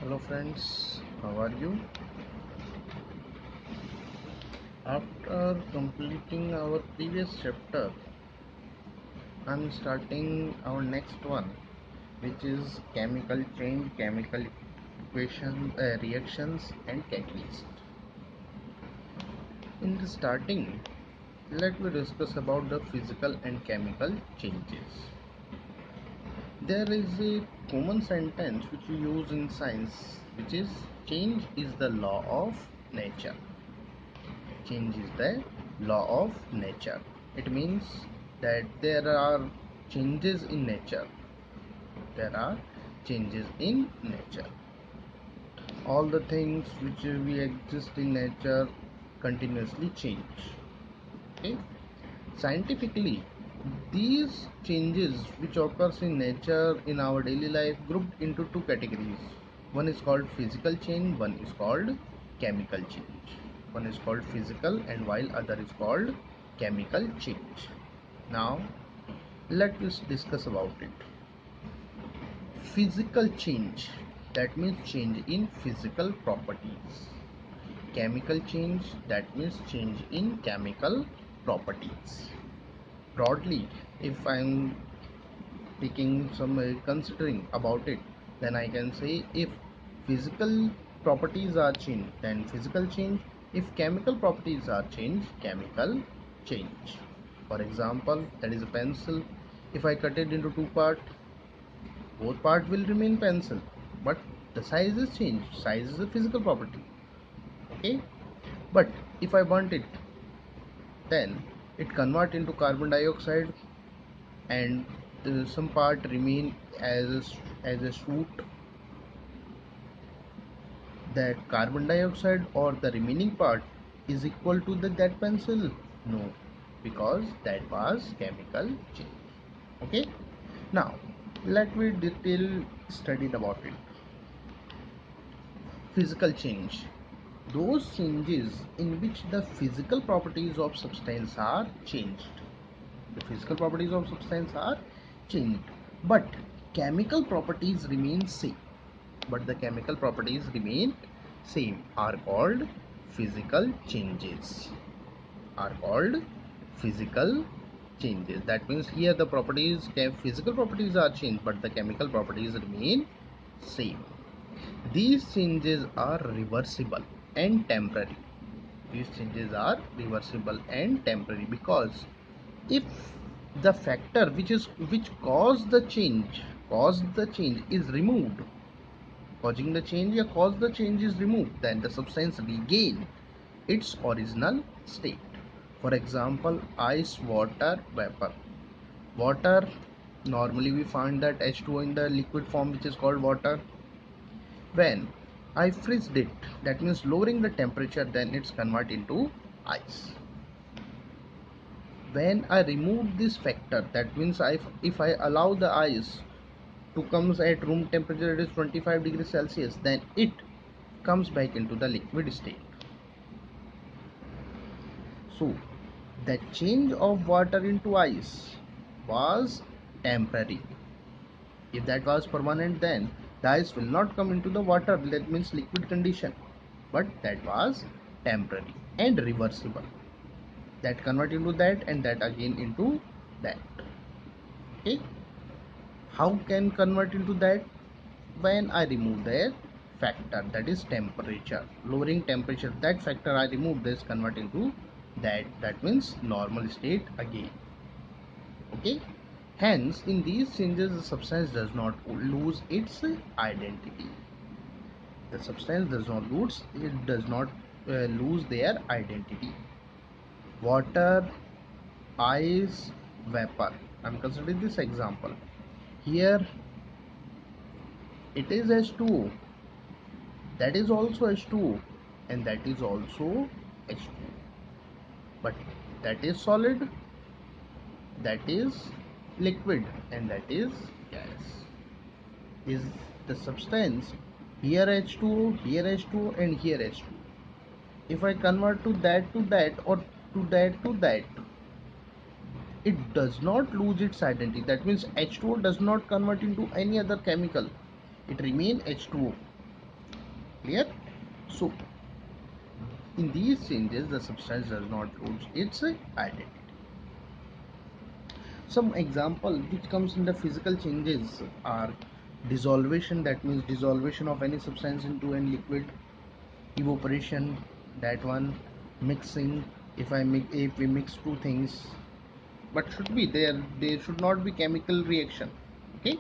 Hello friends, how are you? After completing our previous chapter, I'm starting our next one, which is chemical chain, chemical reactions and catalyst. In the starting, let me discuss about the physical and chemical changes. There is a common sentence which we use in science, which is change is the law of nature. Change is the law of nature. It means that there are changes in nature. There are changes in nature. All the things which we exist in nature continuously change. Okay? Scientifically, these changes which occurs in nature in our daily life grouped into two categories. One is called physical change, one is called chemical change. One is called physical and while other is called chemical change. Now let us discuss about it. Physical change, that means change in physical properties. Chemical change, that means change in chemical properties. Broadly, if I'm taking some considering about it, then I can say if physical properties are changed, then physical change. If chemical properties are changed, chemical change. For example, that is a pencil. If I cut it into two parts, both parts will remain pencil, but the size is changed. Size is a physical property. Okay, but if I burnt it, then it convert into carbon dioxide, and some part remain as a shoot. That carbon dioxide or the remaining part is equal to that pencil? No, because that was chemical change. Okay, now let me detail studied about it. Physical change, those changes in which the physical properties of substance are changed. The physical properties of substance are changed, but chemical properties remain same. But the chemical properties remain same are called physical changes. Are called physical changes. That means here the properties, physical properties are changed, but the chemical properties remain same. These changes are reversible and temporary. These changes are reversible and temporary because if the factor which caused the change is removed, causing the change or cause the change is removed, then the substance regain its original state. For example, ice, water, vapor. Water, normally we find that H2O in the liquid form, which is called water. When I freezed it, that means lowering the temperature, then it's convert into ice. When I remove this factor, that means if I allow the ice to comes at room temperature, it is 25 degrees Celsius, then it comes back into the liquid state. So the change of water into ice was temporary. If that was permanent, then the ice will not come into the water, that means liquid condition, but that was temporary and reversible. That convert into that and that again into that. Okay, how can convert into that? When I remove that factor, that is temperature, lowering temperature, that factor I remove, this convert into that means normal state again. Okay, hence in these changes the substance does not lose its identity. The substance does not lose their identity. Water, ice, vapor, I'm considering this example. Here it is H2O, that is also H2O, and that is also H2O, but that is solid, that is liquid, and that is gas. Is the substance here H2O, here H2O, and here H2O. If I convert to that or to that, it does not lose its identity. That means H2O does not convert into any other chemical, it remain H2O. Clear? So in these changes the substance does not lose its identity. Some example which comes in the physical changes are dissolution, that means dissolution of any substance into a liquid, evaporation, that one, mixing, if we mix two things, but should be there should not be chemical reaction, okay,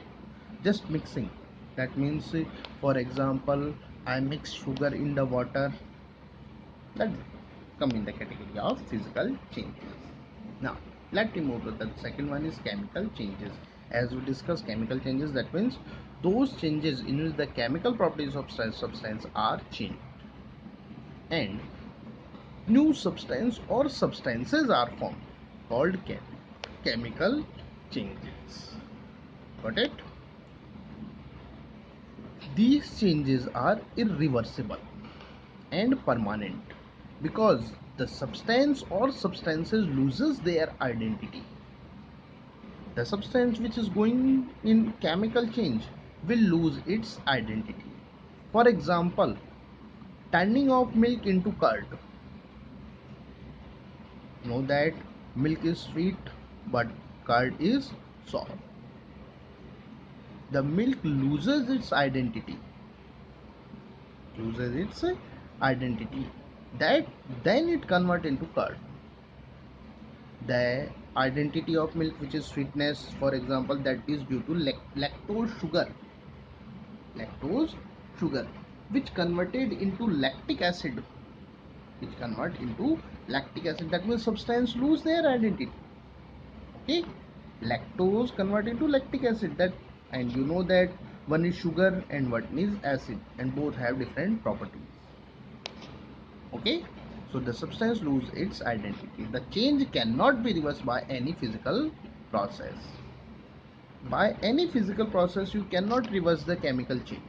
just mixing, that means for example I mix sugar in the water, that come in the category of physical changes. Now let me move to the second one is chemical changes. As we discussed chemical changes, that means those changes in which the chemical properties of substance are changed and new substance or substances are formed, called chemical changes. Got it? These changes are irreversible and permanent because the substance or substances loses their identity. The substance which is going in chemical change will lose its identity. For example, turning of milk into curd. Know that milk is sweet but curd is sour. The milk loses its identity, that then it convert into curd. The identity of milk, which is sweetness, for example, that is due to lactose sugar, which converted into lactic acid, that means substance lose their identity, okay. Lactose convert into lactic acid, that, and you know that one is sugar and one is acid and both have different properties, okay. So the substance lose its identity. The change cannot be reversed by any physical process. By any physical process you cannot reverse the chemical change.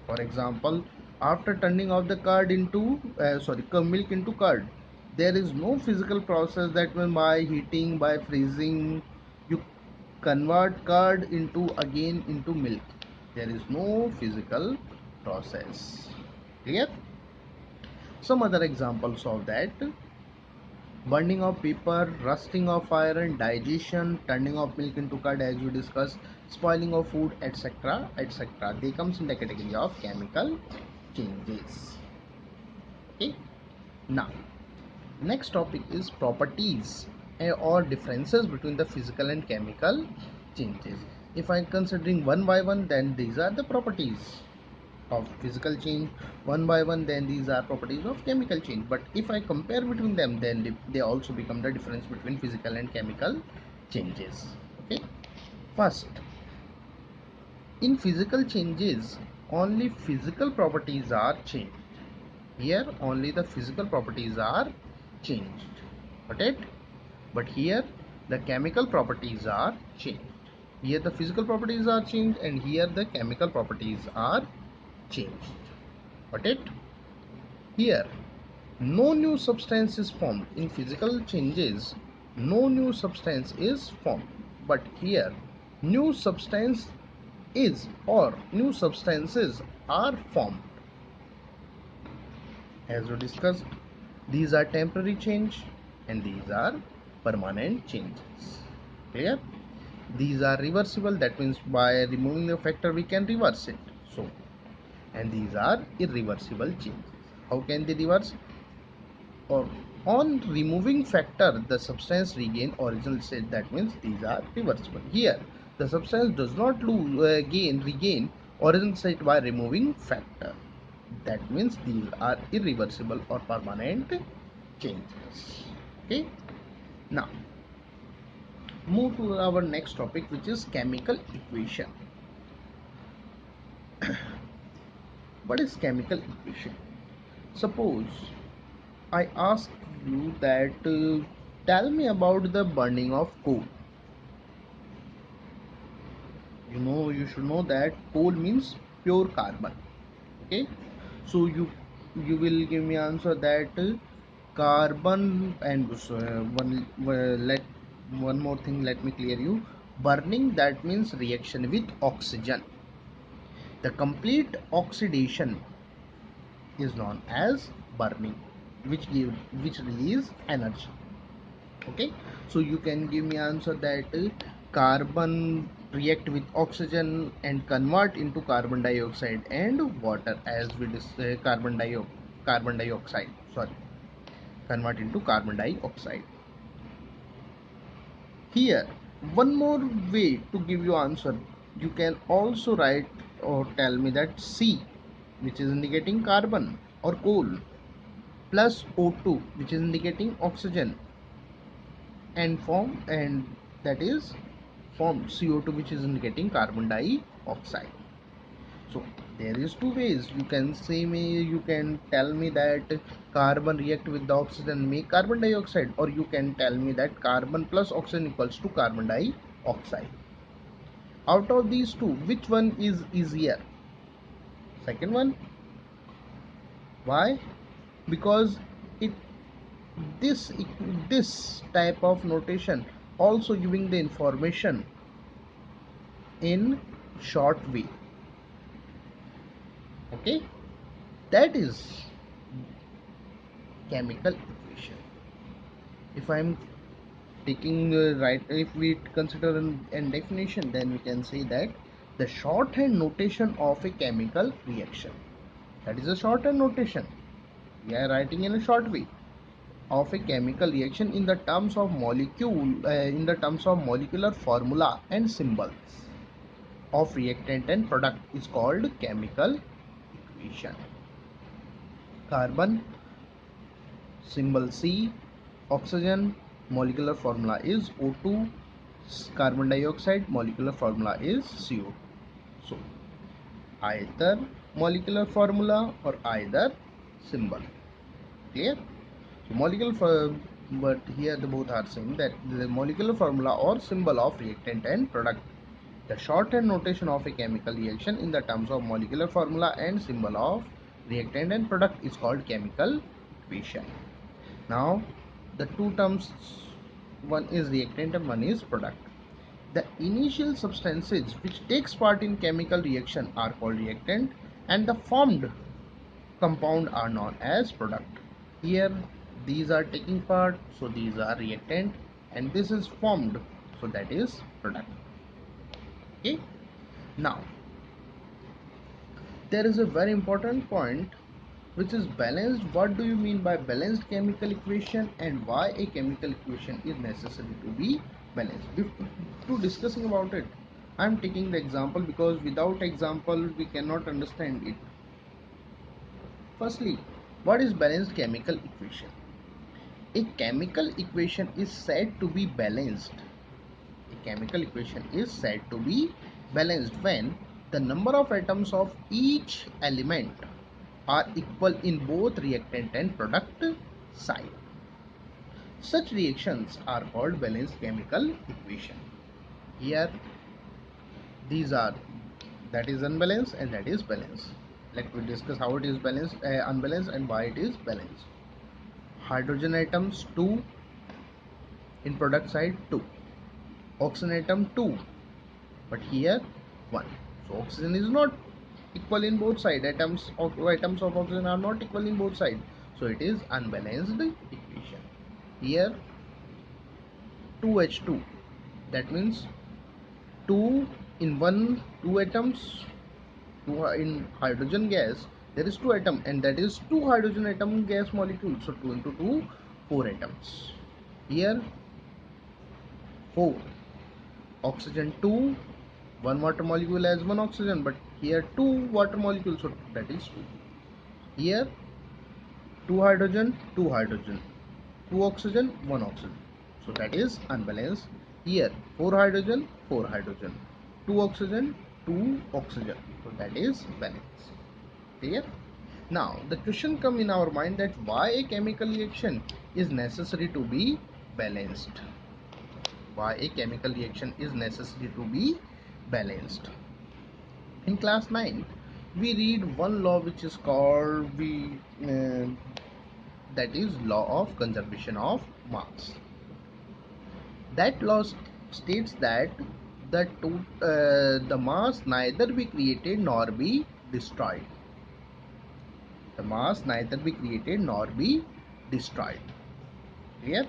For example, after turning off the curd into milk into curd, there is no physical process that when by heating, by freezing, you convert curd into again into milk. There is no physical process. Clear? Some other examples of that: burning of paper, rusting of iron, digestion, turning of milk into curd, as we discussed, spoiling of food, etc., etc. They comes in the category of chemical changes. Okay. Now, next topic is properties or differences between the physical and chemical changes. If I'm considering one by one, then these are the properties of physical change. One by one, then these are properties of chemical change. But if I compare between them, then they also become the difference between physical and chemical changes. Okay. First, in physical changes, only physical properties are changed. Here only the physical properties are changed. Got it? But here the chemical properties are changed. Here the physical properties are changed and here the chemical properties are changed. Got it? Here no new substance is formed. In physical changes, no new substance is formed. But here new substance is or new substances are formed. As we discussed, these are temporary change and these are permanent changes. Clear? These are reversible, that means by removing the factor we can reverse it. So, and these are irreversible changes. How can they reverse? Or on removing factor the substance regain original state, that means these are reversible. Here the substance does not regain original state by removing factor, that means these are irreversible or permanent changes. Okay. Now move to our next topic, which is chemical equation. What is chemical equation? Suppose I ask you that tell me about the burning of coal. You should know that coal means pure carbon. Okay. So you will give me answer that carbon and let one more thing, let me clear you. Burning, that means reaction with oxygen, the complete oxidation is known as burning, which release energy. Okay, so you can give me answer that carbon react with oxygen and convert into carbon dioxide and water, as we carbon dioxide, sorry, convert into carbon dioxide. Here, one more way to give you answer, you can also write or tell me that C, which is indicating carbon or coal, plus O2, which is indicating oxygen, and that is formed CO2, which is indicating carbon dioxide. So there is two ways. You can tell me that carbon react with the oxygen make carbon dioxide, or you can tell me that carbon plus oxygen equals to carbon dioxide. Out of these two, which one is easier? Second one. Why? Because it this this type of notation also giving the information in short way. Okay, that is chemical equation. If I'm taking right, if we consider an definition, then we can say that the shorthand notation of a chemical reaction, that is a shorthand notation, we are writing in a short way of a chemical reaction in the terms of in the terms of molecular formula and symbols of reactant and product is called chemical equation. Carbon, symbol C; oxygen, molecular formula is O2; carbon dioxide, molecular formula is CO2. So either molecular formula or either symbol. Clear? So but here the both are saying that the molecular formula or symbol of reactant and product. The shorthand notation of a chemical reaction in the terms of molecular formula and symbol of reactant and product is called chemical equation. Now the two terms, one is reactant and one is product. The initial substances which takes part in chemical reaction are called reactant, and the formed compound are known as product. Here these are taking part, so these are reactant, and this is formed, so that is product. Okay, now there is a very important point, which is balanced. What do you mean by balanced chemical equation, and why a chemical equation is necessary to be balanced? To discussing about it, I am taking the example because without example we cannot understand it. Firstly, what is balanced chemical equation? A chemical equation is said to be balanced. A chemical equation is said to be balanced when the number of atoms of each element are equal in both reactant and product side. Such reactions are called balanced chemical equation. Here these are, that is unbalanced and that is balanced. Let me discuss how it is balanced, unbalanced, and why it is balanced. Hydrogen atoms 2 in product side 2, oxygen atom 2, but here 1. So oxygen is not equal in both sides. Atoms of oxygen are not equal in both sides, so it is unbalanced equation. Here 2H2, that means 2 in 1, 2 atoms, 2 in hydrogen gas there is 2 atom, and that is 2 hydrogen atom gas molecule, so 2 into 2, 4 atoms. Here 4, oxygen 2, 1 water molecule has 1 oxygen, but here 2 water molecules, so that is 2. Here 2 hydrogen, 2 hydrogen, 2 oxygen, 1 oxygen, so that is unbalanced. Here 4 hydrogen, 4 hydrogen, 2 oxygen, 2 oxygen, so that is balanced. Clear? Now the question come in our mind that why a chemical reaction is necessary to be balanced. Why a chemical reaction is necessary to be balanced? In class 9 we read one law which is called that is law of conservation of mass. That law states that the mass neither be created nor be destroyed. The mass neither be created nor be destroyed. Clear?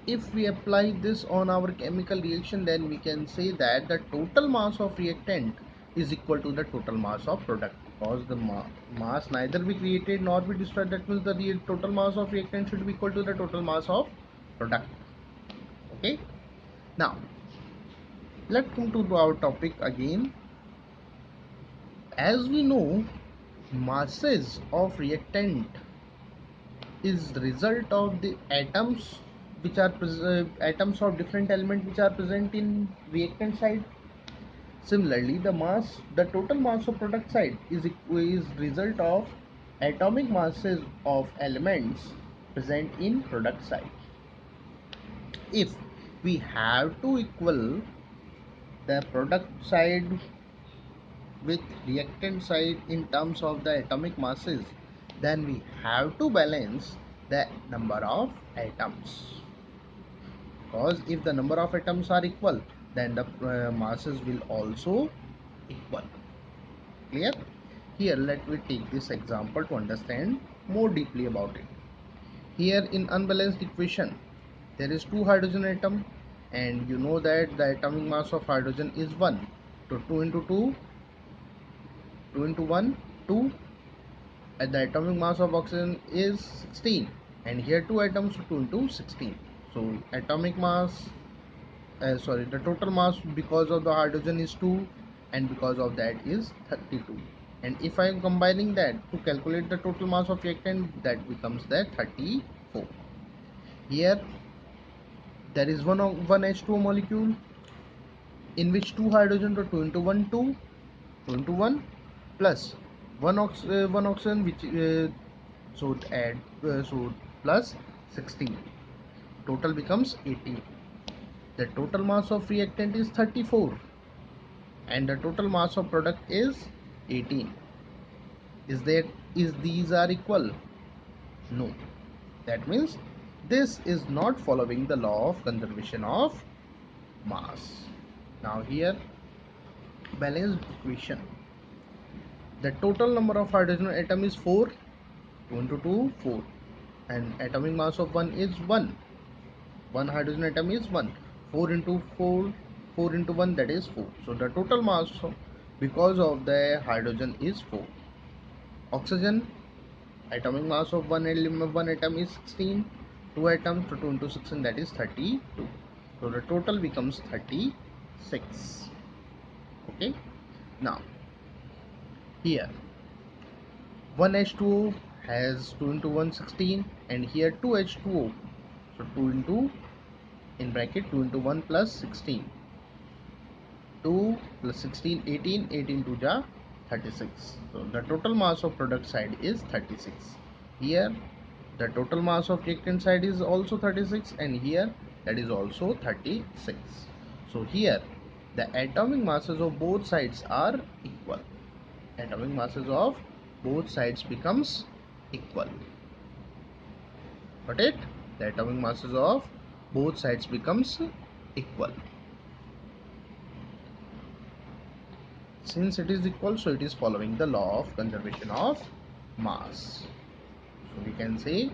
If we apply this on our chemical reaction, then we can say that the total mass of reactant is equal to the total mass of product, because the mass neither be created nor be destroyed. That means the real total mass of reactant should be equal to the total mass of product. Okay, now let's come to our topic again. As we know, masses of reactant is the result of the atoms which are atoms of different element which are present in reactant side. Similarly, the total mass of product side is result of atomic masses of elements present in product side. If we have to equal the product side with reactant side in terms of the atomic masses, then we have to balance the number of atoms, because if the number of atoms are equal, then the masses will also equal. Clear? Here let me take this example to understand more deeply about it. Here in unbalanced equation, there is 2 hydrogen atom, and you know that the atomic mass of hydrogen is 1. So 2 into 2, 2 into 1, 2, and the atomic mass of oxygen is 16, and here 2 atoms, 2 into 16. So atomic mass, the total mass because of the hydrogen is 2, and because of that is 32. And if I am combining that to calculate the total mass of reactant, that becomes that 34. Here there is one H2O molecule in which 2 hydrogen, to 2 into 1, 2, 2 into 1 plus one oxygen, which so add so plus 16, total becomes 18. The total mass of reactant is 34 and the total mass of product is 18. Is these are equal? No. That means this is not following the law of conservation of mass. Now here, balanced equation. The total number of hydrogen atom is 4, 2 into 2, 4, and atomic mass of 1 is 1. One hydrogen atom is 1. 4 into 4, 4 into 1, that is 4. So the total mass because of the hydrogen is 4. Oxygen, atomic mass of one atom is 16. 2 atoms, so 2 into 16, that is 32. So the total becomes 36. Okay. Now here 1 H2O has 2 into 1, 16, and here 2 H2O, so 2 into, in bracket, 2 into 1 plus 16, 2 plus 16, 18, 18 to ja 36. So the total mass of product side is 36. Here the total mass of reactant side is also 36, and here that is also 36. So here the atomic masses of both sides are equal. Atomic masses of both sides becomes equal. Got it? The atomic masses of both sides becomes equal. Since it is equal, so it is following the law of conservation of mass. So we can say,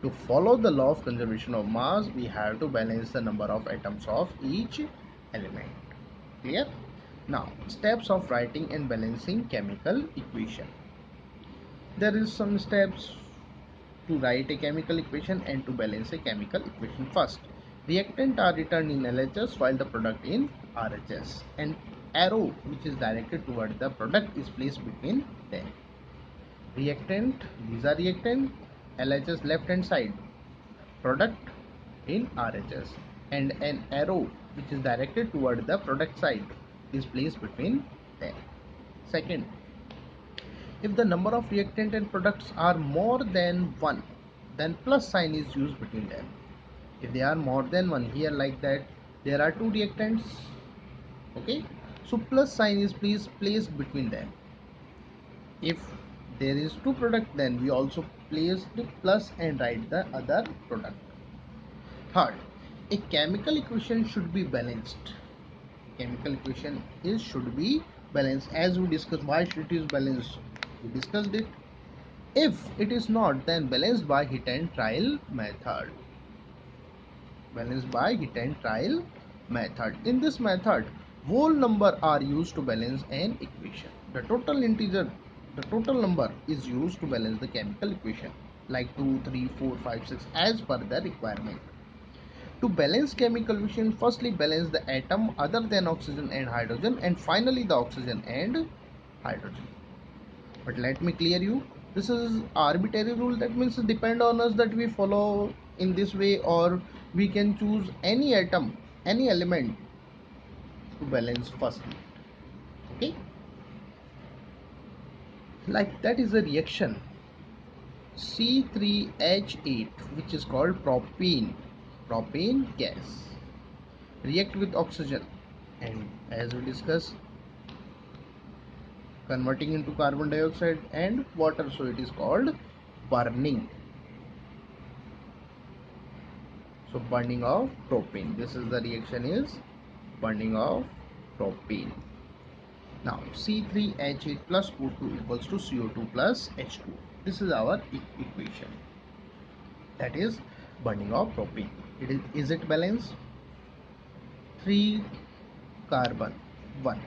to follow the law of conservation of mass, we have to balance the number of atoms of each element. Clear? Now, steps of writing and balancing chemical equation. There is some steps to write a chemical equation and to balance a chemical equation. First, reactant are written in LHS while the product in RHS. An arrow which is directed toward the product is placed between them. Reactant, these are reactant, LHS left hand side, product in RHS, and an arrow which is directed toward the product side is placed between them. Second, if the number of reactant and products are more than 1, then plus sign is used between them. If they are more than 1, here like that, there are 2 reactants, okay, so plus sign is placed between them. If there is 2 products, then we also place the plus and write the other product. Third, a chemical equation should be balanced. Chemical equation should be balanced. As we discussed, why should it is balanced? We discussed it. If it is not, then balanced by hit and trial method. Balanced by hit and trial method. In this method, whole number are used to balance an equation. The total number is used to balance the chemical equation like 2, 3, 4, 5, 6 as per the requirement. To balance chemical equation, firstly balance the atom other than oxygen and hydrogen, and finally the oxygen and hydrogen. But let me clear you, this is arbitrary rule, that means it depend on us that we follow in this way, or we can choose any atom, any element to balance firstly. Okay, like that is a reaction C3H8, which is called propane gas, react with oxygen, and as we discussed, converting into carbon dioxide and water, so it is called burning. So burning of propane, this is the reaction, is burning of propane. Now C3H8 plus O2 equals to CO2 plus H2. This is our equation, that is burning of propane. Is it balanced? 3 carbon 1,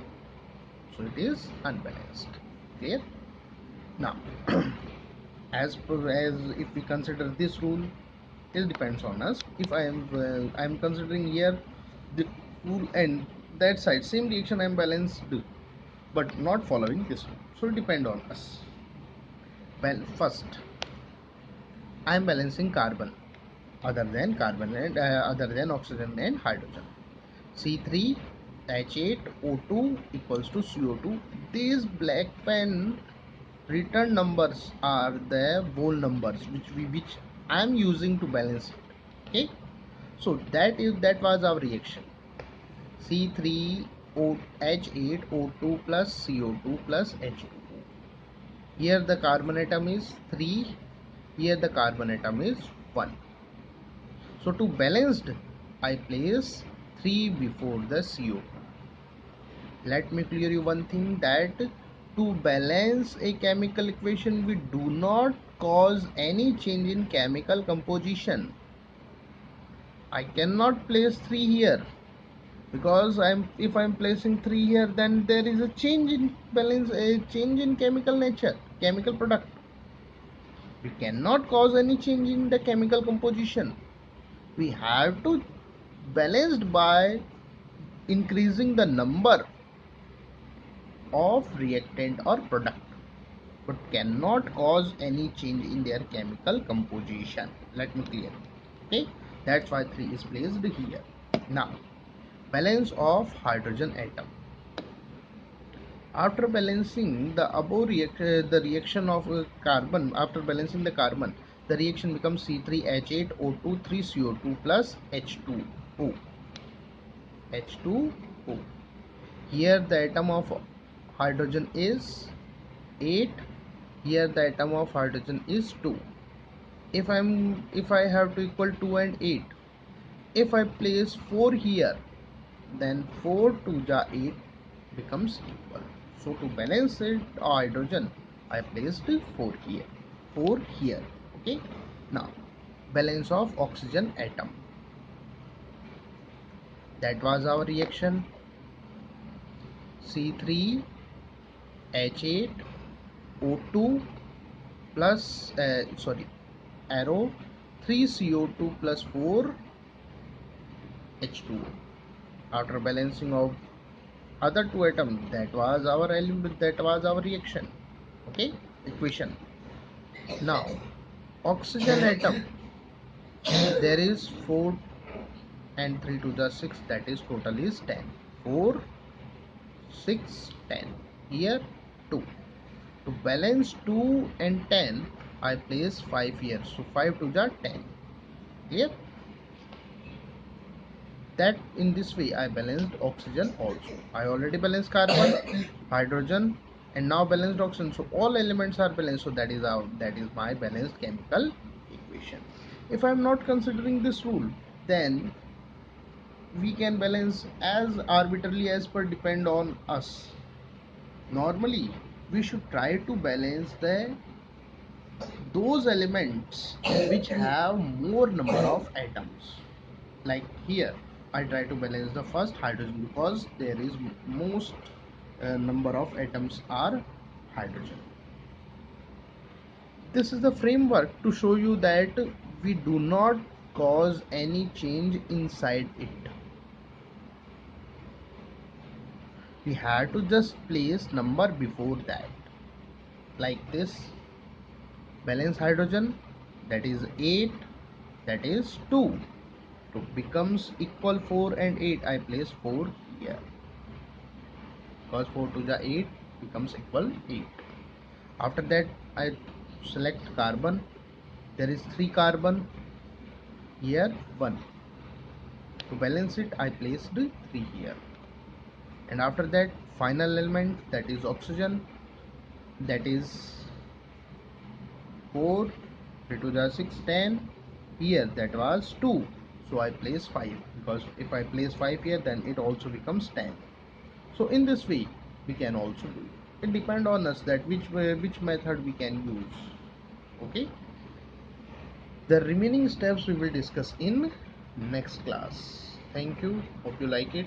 so it is unbalanced. Clear? Now as if we consider this rule, it depends on us. If I am considering here the rule and that side same reaction, I am balanced but not following this rule, so it depend on us. Well, first I am balancing carbon other than oxygen and hydrogen. C3H8O2 equals to CO2. These black pen return numbers are the whole numbers which I am using to balance it. Okay, so that was our reaction. C3H8O2 plus CO2 plus H2O. Here the carbon atom is 3, here the carbon atom is 1. So to balanced, I place 3 before the CO2. Let me clear you one thing, that to balance a chemical equation, we do not cause any change in chemical composition. I cannot place 3 here, because if I'm placing 3 here, then there is a change in balance, a change in chemical nature, chemical product. We cannot cause any change in the chemical composition. We have to balanced by increasing the number of reactant or product, but cannot cause any change in their chemical composition. Let me clear. Okay, that's why 3 is placed here. Now balance of hydrogen atom. After balancing the above the reaction of carbon, after balancing the carbon, the reaction becomes C3H8O2 3CO2 plus H2O. H2O. Here the atom of hydrogen is 8, here the atom of hydrogen is 2. If I have to equal 2 and 8, if I place 4 here, then 4 to the 8 becomes equal. So to balance it hydrogen, I placed 4 here, 4 here. Okay, now balance of oxygen atom. That was our reaction. C3H8O2 plus arrow 3CO2 plus 4 H2O. After balancing of other two atoms, that was our element, that was our reaction. Okay, equation. Now oxygen atom, there is 4 and 3 to the 6, that is total is 10. 4 6 10, here 2. To balance 2 and 10, I place 5 here, so 5 to the 10. Here, that in this way I balanced oxygen also. I already balanced carbon, hydrogen, and now balanced oxygen. So all elements are balanced. So that is my balanced chemical equation. If I am not considering this rule, then we can balance as arbitrarily as per depend on us. Normally we should try to balance those elements which have more number of atoms. Like here I try to balance the first hydrogen because there is most number of atoms are hydrogen. This is the framework to show you that we do not cause any change inside it. We have to just place number before that, like this. Balance hydrogen, that is 8, that is 2. So becomes equal 4 and 8. I place 4 here because 4 to the 8 becomes equal 8. After that I select carbon. There is 3 carbon here, 1. To balance it I placed 3 here. And after that final element, that is oxygen, that is 4, 3 to the 6, 10. Here that was 2, so I place 5, because if I place 5 here then it also becomes 10. So in this way we can also do it. It depends on us that which method we can use. Okay, the remaining steps we will discuss in next class. Thank you, hope you like it.